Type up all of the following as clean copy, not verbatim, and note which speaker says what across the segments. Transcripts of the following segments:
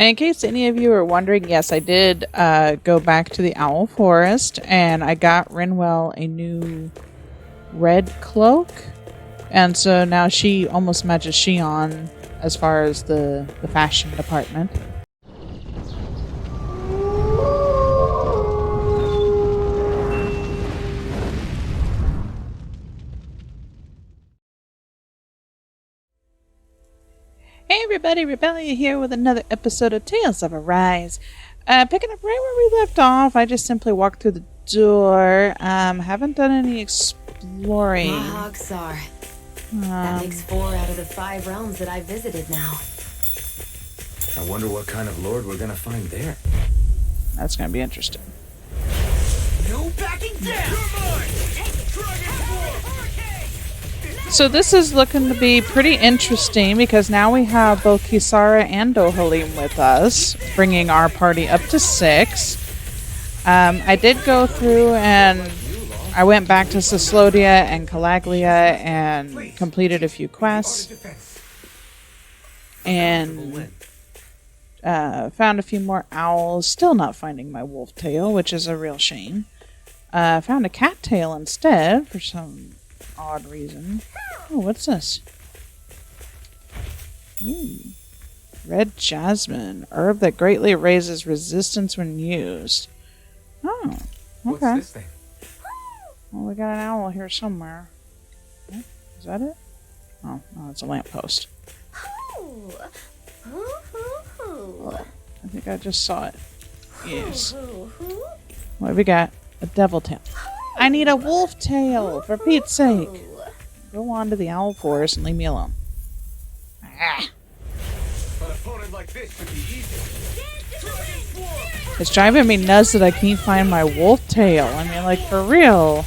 Speaker 1: And in case any of you are wondering, yes, I did go back to the Owl Forest, and I got Rinwell a new red cloak. And so now she almost matches Shion as far as the fashion department. Hey everybody, Rubellia here with another episode of Tales of Arise. Picking up right where we left off, I just simply walked through the door. Haven't done any exploring.
Speaker 2: Mahag Saar. That makes 4 out of the 5 realms that I visited now.
Speaker 3: I wonder what kind of lord we're gonna find there.
Speaker 1: That's gonna be interesting.
Speaker 3: No backing down!
Speaker 1: So this is looking to be pretty interesting because now we have both Kisara and Dohalim with us, bringing our party up to 6. I did go through and I went back to Sislodia and Calaglia and completed a few quests and found a few more owls. Still not finding my wolf tail, which is a real shame. Found a cat tail instead for some odd reason. Oh, what's this? Red jasmine. Herb that greatly raises resistance when used. Oh, okay.
Speaker 3: What's this thing?
Speaker 1: Well, we got an owl here somewhere. Oh, is that it? Oh, no, it's a lamppost. I think I just saw it. Yes. What have we got? A devil tail. I need a wolf tail, for Pete's sake. Go on to the owl forest and leave me alone. Ah. It's driving me nuts that I can't find my wolf tail. I mean, like, for real.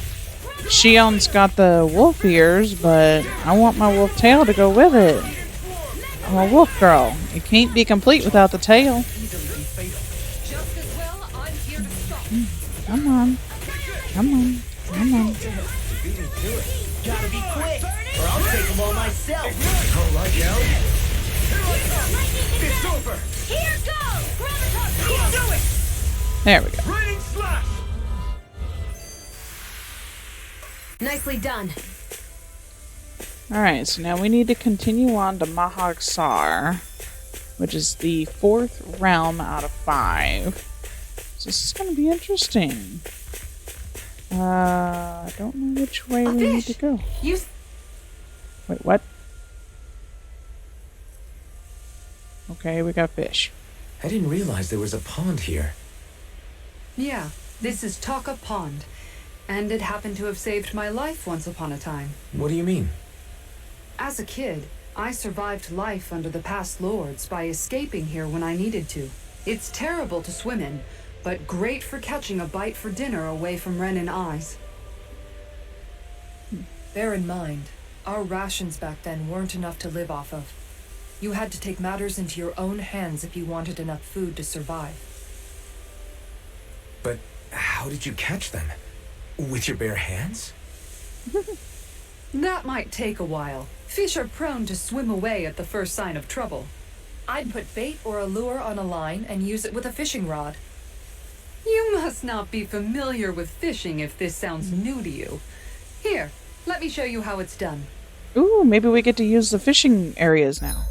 Speaker 1: Shion's got the wolf ears, but I want my wolf tail to go with it. I'm a wolf girl. It can't be complete without the tail. Come on. Come on. Come on.
Speaker 4: Gotta be quick, or I'll take them all myself.
Speaker 3: All right, now. It's over.
Speaker 2: Here goes!
Speaker 4: Do it!
Speaker 1: There we go.
Speaker 3: Raining slash.
Speaker 2: Nicely done.
Speaker 1: Alright, so now we need to continue on to Mahag Saar, which is the 4th realm out of 5. So this is going to be interesting. I don't know which way we need to go. Wait, what? Okay, we got fish.
Speaker 3: I didn't realize there was a pond here.
Speaker 5: Yeah, this is Taka Pond, and it happened to have saved my life once upon a time.
Speaker 3: What do you mean?
Speaker 5: As a kid, I survived life under the past lords by escaping here when I needed to. It's terrible to swim in, but great for catching a bite for dinner away from Ren and eyes. Bear in mind, our rations back then weren't enough to live off of. You had to take matters into your own hands if you wanted enough food to survive.
Speaker 3: But how did you catch them? With your bare hands?
Speaker 5: That might take a while. Fish are prone to swim away at the first sign of trouble. I'd put bait or a lure on a line and use it with a fishing rod. You must not be familiar with fishing if this sounds new to you. Here, let me show you how it's done.
Speaker 1: Ooh, maybe we get to use the fishing areas now.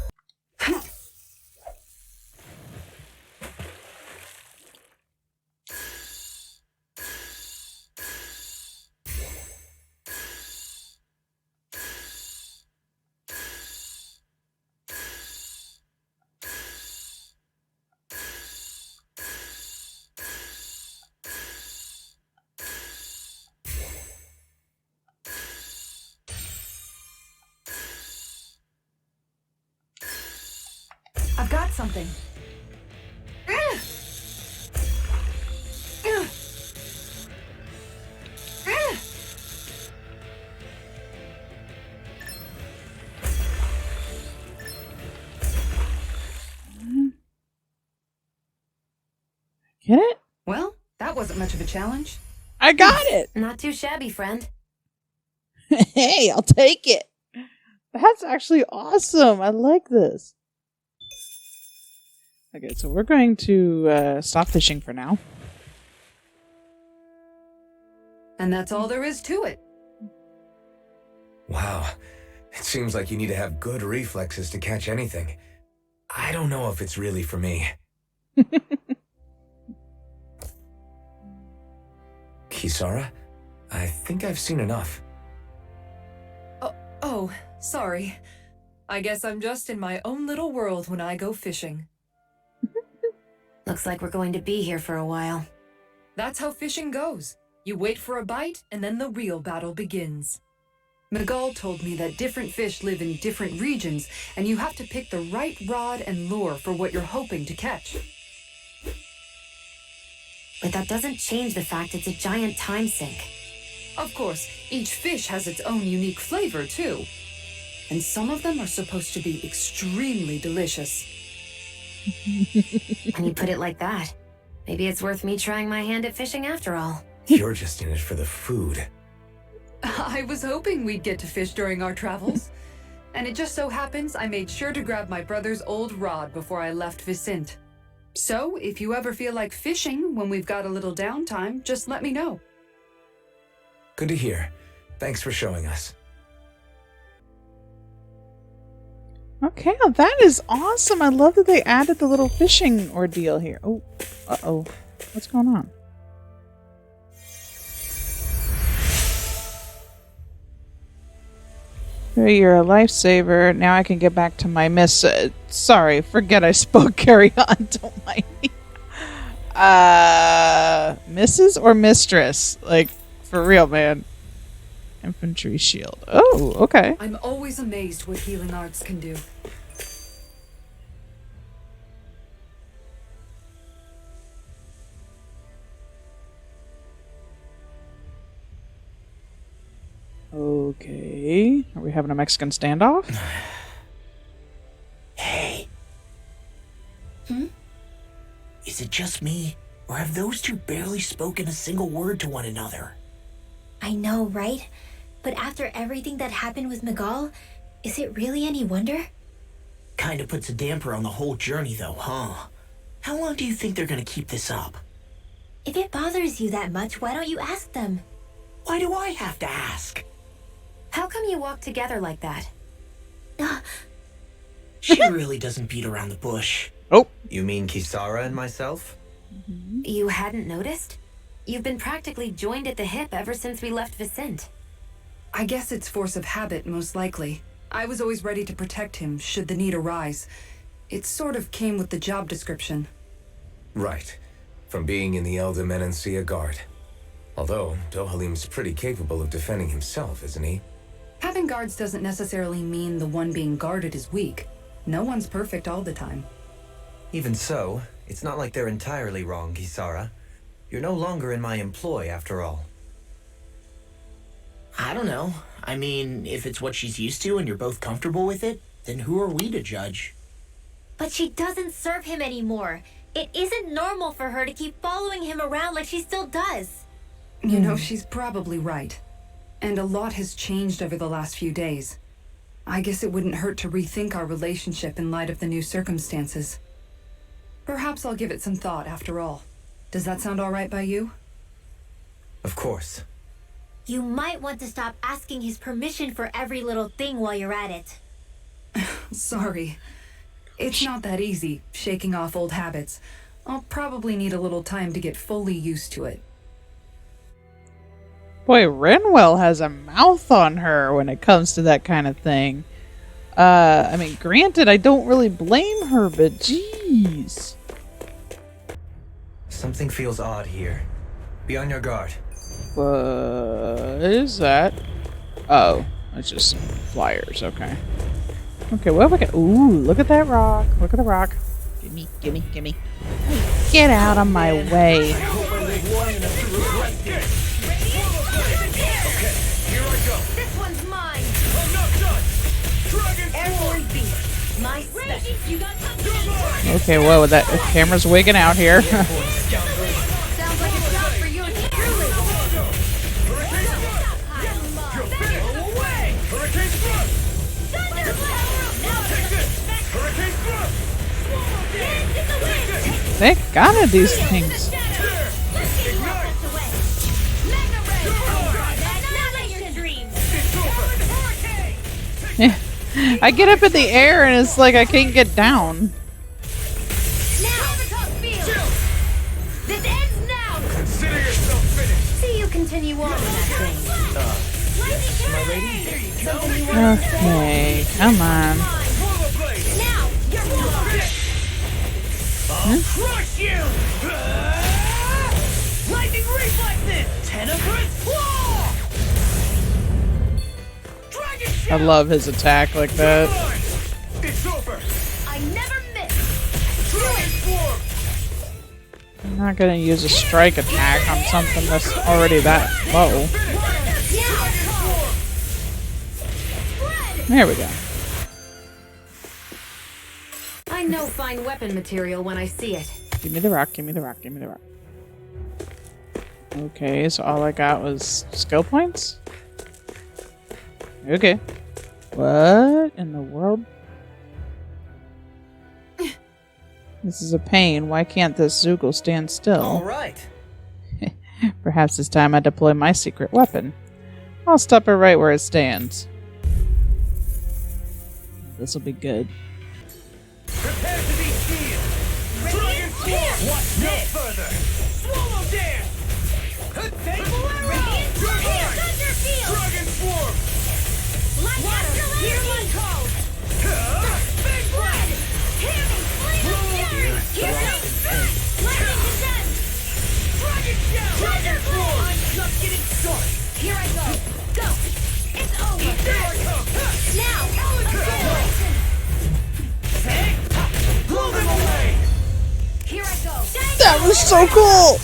Speaker 5: I've got something.
Speaker 1: Get it?
Speaker 5: Well, that wasn't much of a challenge.
Speaker 1: I got it!
Speaker 2: Not too shabby, friend.
Speaker 1: Hey, I'll take it. That's actually awesome. I like this. Okay, so we're going to stop fishing for now.
Speaker 5: And that's all there is to it.
Speaker 3: Wow. It seems like you need to have good reflexes to catch anything. I don't know if it's really for me. Kisara? I think I've seen enough.
Speaker 5: Oh, sorry. I guess I'm just in my own little world when I go fishing.
Speaker 2: Looks like we're going to be here for a while.
Speaker 5: That's how fishing goes. You wait for a bite, and then the real battle begins. Miguel told me that different fish live in different regions, and you have to pick the right rod and lure for what you're hoping to catch.
Speaker 2: But that doesn't change the fact it's a giant time sink.
Speaker 5: Of course, each fish has its own unique flavor, too. And some of them are supposed to be extremely delicious.
Speaker 2: When you put it like that, maybe it's worth me trying my hand at fishing after all.
Speaker 3: You're just in it for the food.
Speaker 5: I was hoping we'd get to fish during our travels. And it just so happens I made sure to grab my brother's old rod before I left Vicente. So, if you ever feel like fishing when we've got a little downtime, just let me know.
Speaker 3: Good to hear. Thanks for showing us.
Speaker 1: Okay, well, that is awesome. I love that they added the little fishing ordeal here. Oh, uh-oh. What's going on? Hey, you're a lifesaver. Now I can get back to my miss. Sorry, forget I spoke. Carry on. Don't mind me. Mrs. or mistress? Like, for real, man. Infantry shield. Oh, okay.
Speaker 5: I'm always amazed what healing arts can do.
Speaker 1: Okay. Are we having a Mexican standoff?
Speaker 4: Hey. Is it just me, or have those two barely spoken a single word to one another?
Speaker 6: I know, right? But after everything that happened with Miguel, is it really any wonder?
Speaker 4: Kinda puts a damper on the whole journey though, huh? How long do you think they're gonna keep this up?
Speaker 6: If it bothers you that much, why don't you ask them?
Speaker 4: Why do I have to ask?
Speaker 2: How come you walk together like that?
Speaker 4: She really doesn't beat around the bush.
Speaker 1: Oh.
Speaker 3: You mean Kisara and myself?
Speaker 2: You hadn't noticed? You've been practically joined at the hip ever since we left Vicente.
Speaker 5: I guess it's force of habit, most likely. I was always ready to protect him, should the need arise. It sort of came with the job description.
Speaker 3: Right. From being in the Elder Menancia Guard. Although, Dohalim's pretty capable of defending himself, isn't he?
Speaker 5: Having guards doesn't necessarily mean the one being guarded is weak. No one's perfect all the time.
Speaker 7: Even so, it's not like they're entirely wrong, Kisara. You're no longer in my employ, after all.
Speaker 4: I don't know. I mean, if it's what she's used to and you're both comfortable with it, then who are we to judge?
Speaker 6: But she doesn't serve him anymore. It isn't normal for her to keep following him around like she still does.
Speaker 5: You know, she's probably right. And a lot has changed over the last few days. I guess it wouldn't hurt to rethink our relationship in light of the new circumstances. Perhaps I'll give it some thought after all. Does that sound all right by you?
Speaker 7: Of course.
Speaker 6: You might want to stop asking his permission for every little thing while you're at it.
Speaker 5: Sorry. It's not that easy, shaking off old habits. I'll probably need a little time to get fully used to it.
Speaker 1: Boy, Renwell has a mouth on her when it comes to that kind of thing. I mean, granted, I don't really blame her, but jeez.
Speaker 7: Something feels odd here. Be on your guard.
Speaker 1: What is that? Oh, it's just some flyers, okay. Okay, what have we got? Ooh, look at that rock. Look at the rock. Gimme, gimme, gimme. Get out of my way.
Speaker 2: This one's mine! Airborne beast. My special. You got
Speaker 1: Okay, whoa, that camera's wigging out here.
Speaker 2: Sounds like a job for you and truly.
Speaker 1: Sick. God of these things. Yeah. I get up in the air and it's like I can't get down.
Speaker 3: Consider yourself finished.
Speaker 2: See you continue on with that thing.
Speaker 4: My lady?
Speaker 1: Okay, come on.
Speaker 2: Now, you're
Speaker 4: Crush you! Lightning reflexes! Tenebrous claw! Dragon
Speaker 1: I
Speaker 4: shot!
Speaker 1: love his attack like that.
Speaker 3: It's over.
Speaker 2: I never miss.
Speaker 3: Transform.
Speaker 1: I'm not gonna use a strike attack on something that's already that low. There we go.
Speaker 2: I know fine weapon material when I see it.
Speaker 1: Give me the rock, give me the rock, give me the rock. Okay, so all I got was skill points? Okay. What in the world? This is a pain. Why can't this zeugal stand still?
Speaker 7: All right.
Speaker 1: Perhaps it's time I deploy my secret weapon. I'll stop it right where it stands. This'll be good.
Speaker 3: Prepare to be sealed. Dragon form. Watch no further. Swallow dance. Take Dragon form. Big red. Dragon form. I'm just getting started.
Speaker 2: Here I go. Go. It's over.
Speaker 3: Here I come.
Speaker 2: Now.
Speaker 3: Blow them away.
Speaker 2: Here I go.
Speaker 1: That was so cool!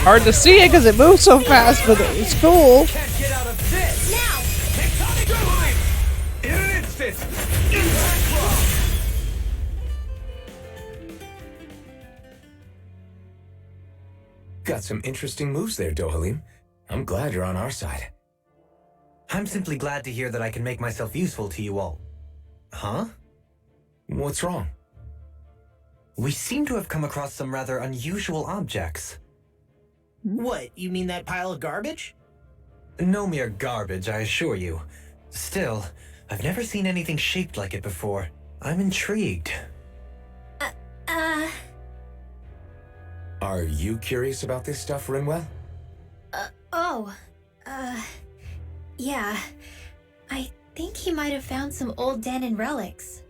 Speaker 1: Hard to see it because it moves so fast, but it's cool.
Speaker 3: Can't get out of this.
Speaker 2: Now.
Speaker 3: Tectonic going. In an instant. Impact blow. Got some interesting moves there, Dohalim. I'm glad you're on our side.
Speaker 7: I'm simply glad to hear that I can make myself useful to you all. Huh?
Speaker 3: What's wrong?
Speaker 7: We seem to have come across some rather unusual objects.
Speaker 4: What, you mean that pile of garbage?
Speaker 7: No mere garbage, I assure you. Still, I've never seen anything shaped like it before. I'm intrigued.
Speaker 3: Are you curious about this stuff, Rinwell?
Speaker 6: Yeah. I think he might have found some old Dahnan relics.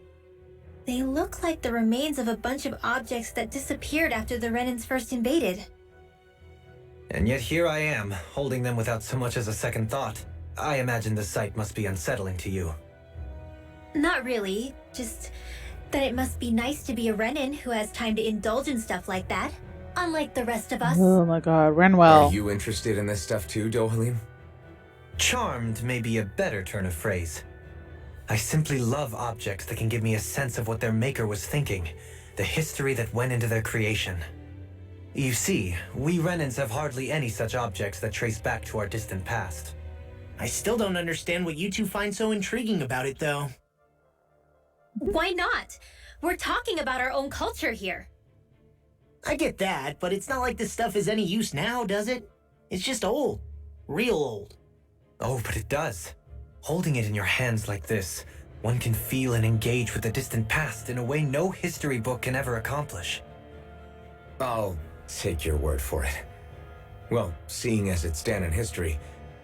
Speaker 6: They look like the remains of a bunch of objects that disappeared after the Renans first invaded.
Speaker 7: And yet here I am, holding them without so much as a second thought. I imagine the sight must be unsettling to you.
Speaker 6: Not really, just that it must be nice to be a Renan who has time to indulge in stuff like that, unlike the rest of us.
Speaker 1: Oh my god, Renwell.
Speaker 3: Are you interested in this stuff too, Dohalim?
Speaker 7: Charmed may be a better turn of phrase. I simply love objects that can give me a sense of what their maker was thinking, the history that went into their creation. You see, we Renans have hardly any such objects that trace back to our distant past.
Speaker 4: I still don't understand what you two find so intriguing about it, though.
Speaker 6: Why not? We're talking about our own culture here.
Speaker 4: I get that, but it's not like this stuff is any use now, does it? It's just old. Real old.
Speaker 7: Oh, but it does. Holding it in your hands like this, one can feel and engage with the distant past in a way no history book can ever accomplish.
Speaker 3: I'll take your word for it. Well, seeing as it's Dahnan history,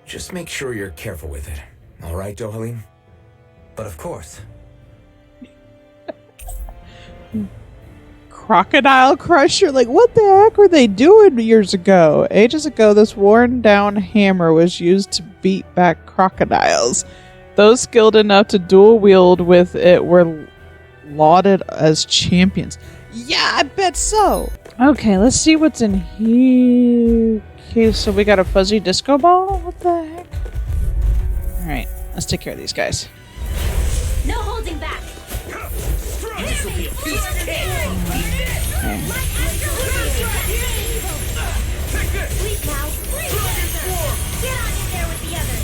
Speaker 3: just make sure you're careful with it. All right, Dohalim?
Speaker 7: But of course.
Speaker 1: Crocodile Crusher? Like, what the heck were they doing years ago? Ages ago, this worn-down hammer was used to beat back crocodiles. Those skilled enough to dual wield with it were lauded as champions. Yeah, I bet so. Okay, let's see what's in here. Okay, so we got a fuzzy disco ball? What the heck? Alright, let's take care of these guys.
Speaker 6: No holding back.
Speaker 4: This will be a piece of cake.
Speaker 6: Please now. Get on in there with the others.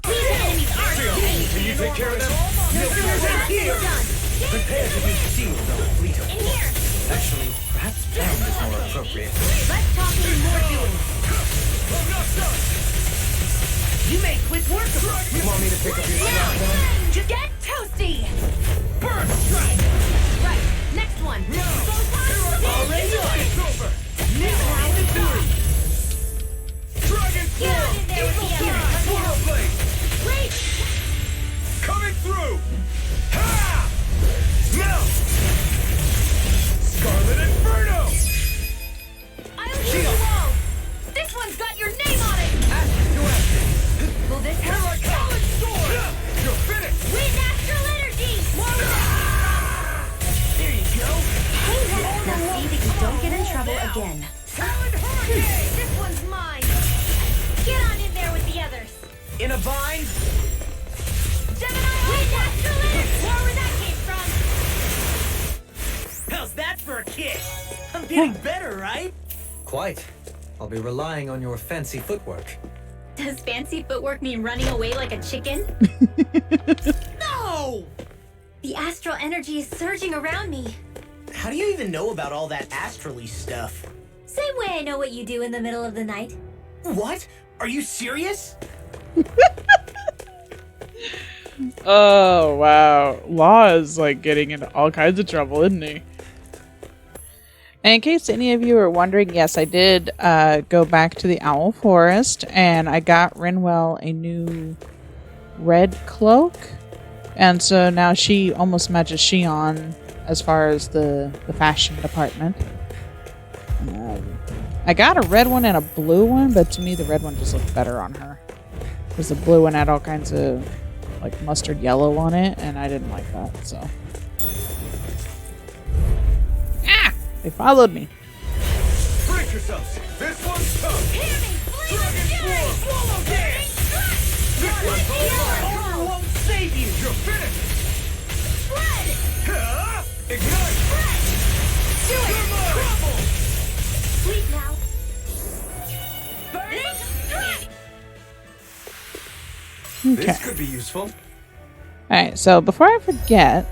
Speaker 6: These enemies aren't
Speaker 3: Can you take care of them?
Speaker 7: Prepare to be sealed, Leto.
Speaker 2: In here!
Speaker 7: Actually, perhaps bound is more appropriate.
Speaker 2: Let's talk any more duels.
Speaker 3: I'm not done!
Speaker 4: You make quick work of it.
Speaker 3: You want me to pick up your slack then?
Speaker 2: Just get toasty!
Speaker 3: Burn strike!
Speaker 2: Right, next one.
Speaker 3: Already on! It's over! Dragon
Speaker 2: Get on in there with the others.
Speaker 3: Portal blade!
Speaker 2: Wait!
Speaker 3: Coming through! Ha! Now! Scarlet Inferno!
Speaker 2: I'll use you all! This one's got your name on it!
Speaker 3: Action to action!
Speaker 2: Will this
Speaker 3: Here I
Speaker 2: help?
Speaker 3: come! Sword! You're finished!
Speaker 2: Wind astral energy!
Speaker 4: There you go.
Speaker 2: Hey there! Now see that you don't get in trouble again.
Speaker 3: Talon Hurricane!
Speaker 2: This one's mine! Get on in there with the others!
Speaker 4: In a bind?
Speaker 2: Gemini! Wind astral energy! Where that came from?
Speaker 4: How's that for a kick? I'm getting better, right?
Speaker 7: Quite. I'll be relying on your fancy footwork.
Speaker 6: Does fancy footwork mean running away like a chicken?
Speaker 4: No!
Speaker 6: The astral energy is surging around me.
Speaker 4: How do you even know about all that astrally stuff?
Speaker 6: Same way I know what you do in the middle of the night.
Speaker 4: What? Are you serious?
Speaker 1: Oh, wow. Law is like getting into all kinds of trouble, isn't he? And in case any of you are wondering, yes, I did go back to the Owl Forest and I got Rinwell a new red cloak. And so now she almost matches Shion as far as the fashion department. I got a red one and a blue one, but to me the red one just looked better on her. Because the blue one had all kinds of like mustard yellow on it, and I didn't like that, so. Ah! They followed me.
Speaker 3: Brace yourselves! This one's tough!
Speaker 2: Hear me!
Speaker 3: Dragon Swarm! Swallow dance! This one's hard!
Speaker 4: Armor won't save you!
Speaker 3: You're finished!
Speaker 2: Spread!
Speaker 3: Ha! Ignite!
Speaker 2: Do it!
Speaker 3: Crumble!
Speaker 2: Sleep now.
Speaker 1: Okay.
Speaker 3: This could be useful.
Speaker 1: Alright, so before I forget,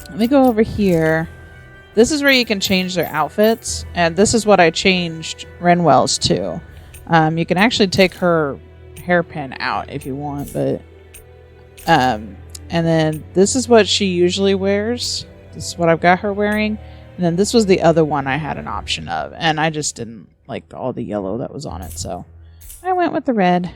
Speaker 1: let me go over here. This is where you can change their outfits, and this is what I changed Renwell's to. You can actually take her hairpin out if you want, but and then this is what she usually wears. This is what I've got her wearing. And then this was the other one I had an option of, and I just didn't like all the yellow that was on it, so I went with the red.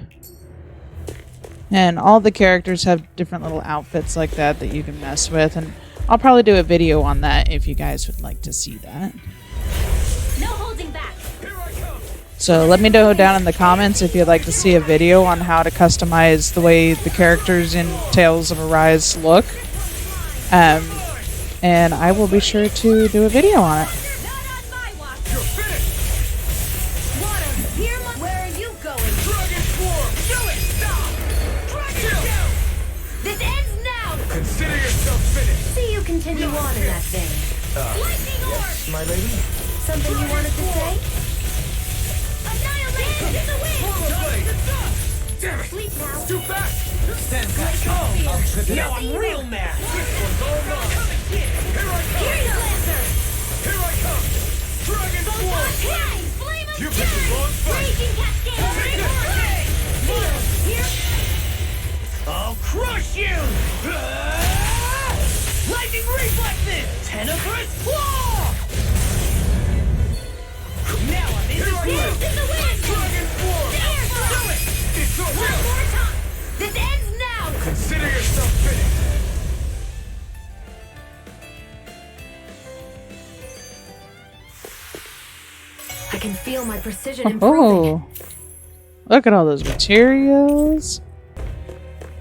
Speaker 1: And all the characters have different little outfits like that that you can mess with, and I'll probably do a video on that if you guys would like to see that.
Speaker 2: No holding back.
Speaker 1: So let me know down in the comments if you'd like to see a video on how to customize the way the characters in Tales of Arise look. And I will be sure to do a video on it.
Speaker 2: Not on my watch. Water, here, where are you going?
Speaker 3: Dragon Swarm! Do it! Stop! Dragon down!
Speaker 2: This ends now.
Speaker 3: Consider yourself finished!
Speaker 2: See you continue on in that thing. Lightning orb.
Speaker 3: Yes, my lady?
Speaker 2: Something you wanted to say? Annihilation in the wind.
Speaker 3: Portal blade! Damn it!
Speaker 2: Sleep now.
Speaker 3: Too fast!
Speaker 7: Stand back. I'll trip it
Speaker 4: Now
Speaker 7: up.
Speaker 4: I'm real mad!
Speaker 3: This one's all mine! Here I come!
Speaker 2: Here's Lancer.
Speaker 3: Here I come! Dragon Swarm!
Speaker 2: Hey, flame of
Speaker 3: You picked the wrong fight!
Speaker 2: raging cascade.
Speaker 3: Take it!
Speaker 2: Needle, here.
Speaker 4: I'll crush you! Lightning reflexes! Tenebrous claw! Now I'm in
Speaker 3: Here I
Speaker 4: the
Speaker 3: come!
Speaker 2: In the wind.
Speaker 3: Dragon Swarm! Do it! It's
Speaker 2: One
Speaker 3: over!
Speaker 2: more time. This ends now.
Speaker 3: Consider yourself finished!
Speaker 2: I can feel my precision improving.
Speaker 1: Oh, look at all those materials.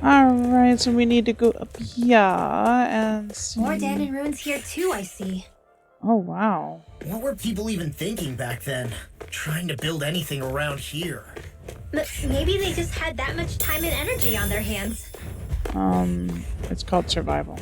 Speaker 1: Alright, so we need to go up here and see.
Speaker 6: More Dahna ruins here too, I see.
Speaker 1: Oh, wow.
Speaker 4: What were people even thinking back then? Trying to build anything around here.
Speaker 6: Maybe they just had that much time and energy on their hands.
Speaker 1: It's called survival.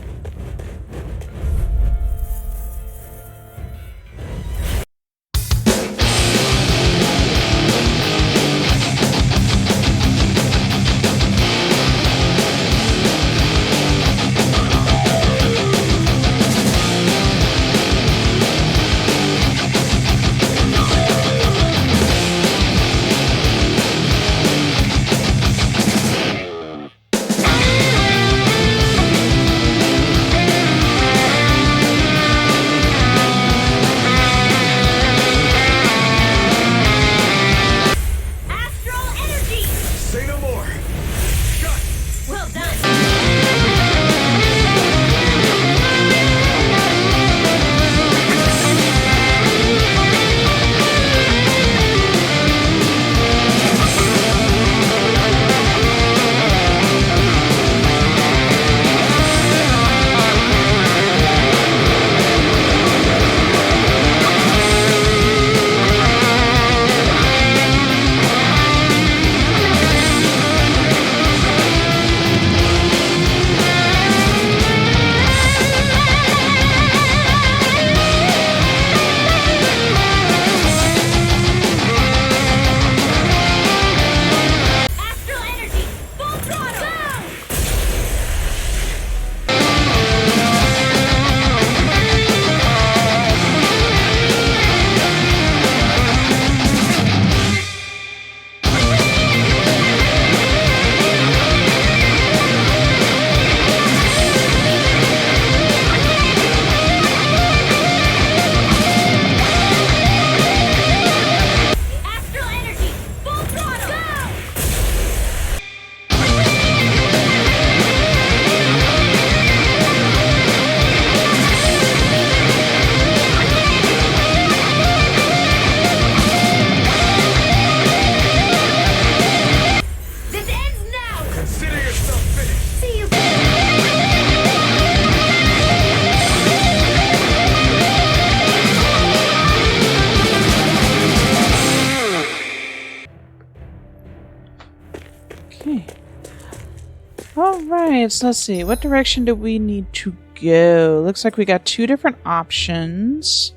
Speaker 1: Alright, so let's see. What direction do we need to go? Looks like we got two different options.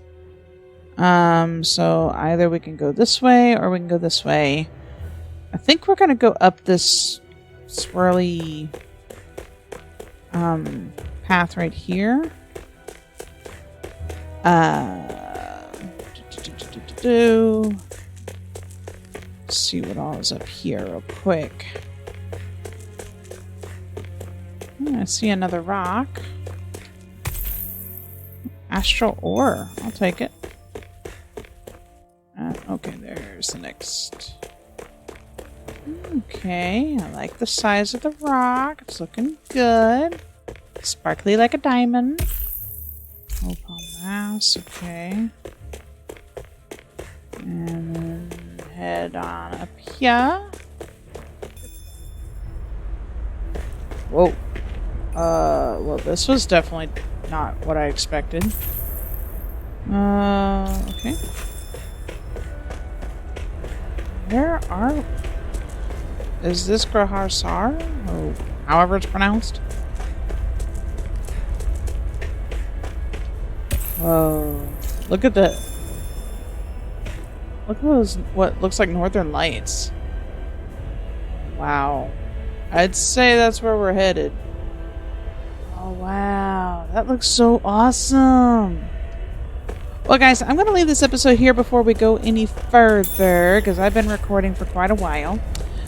Speaker 1: So either we can go this way or we can go this way. I think we're gonna go up this swirly path right here. See what all is up here real quick. I see another rock. Astral ore. I'll take it. Okay, there's the next. Okay, I like the size of the rock. It's looking good. Sparkly like a diamond. Opal mass, okay. And then head on up here. Whoa. Well, this was definitely not what I expected. Okay. Where are... Is this Mahag Saar? Or however it's pronounced? Whoa. Look at that. Look at those, what looks like northern lights. Wow. I'd say that's where we're headed. Oh, wow. That looks so awesome. Well, guys, I'm going to leave this episode here before we go any further, because I've been recording for quite a while.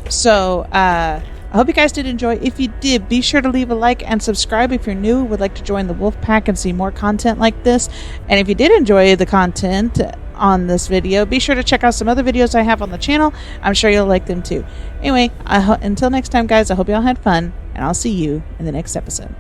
Speaker 1: So, I hope you guys did enjoy. If you did, be sure to leave a like and subscribe if you're new, would like to join the Wolf Pack and see more content like this. And if you did enjoy the content on this video, be sure to check out some other videos I have on the channel. I'm sure you'll like them too. Anyway, until next time, guys, I hope you all had fun, and I'll see you in the next episode.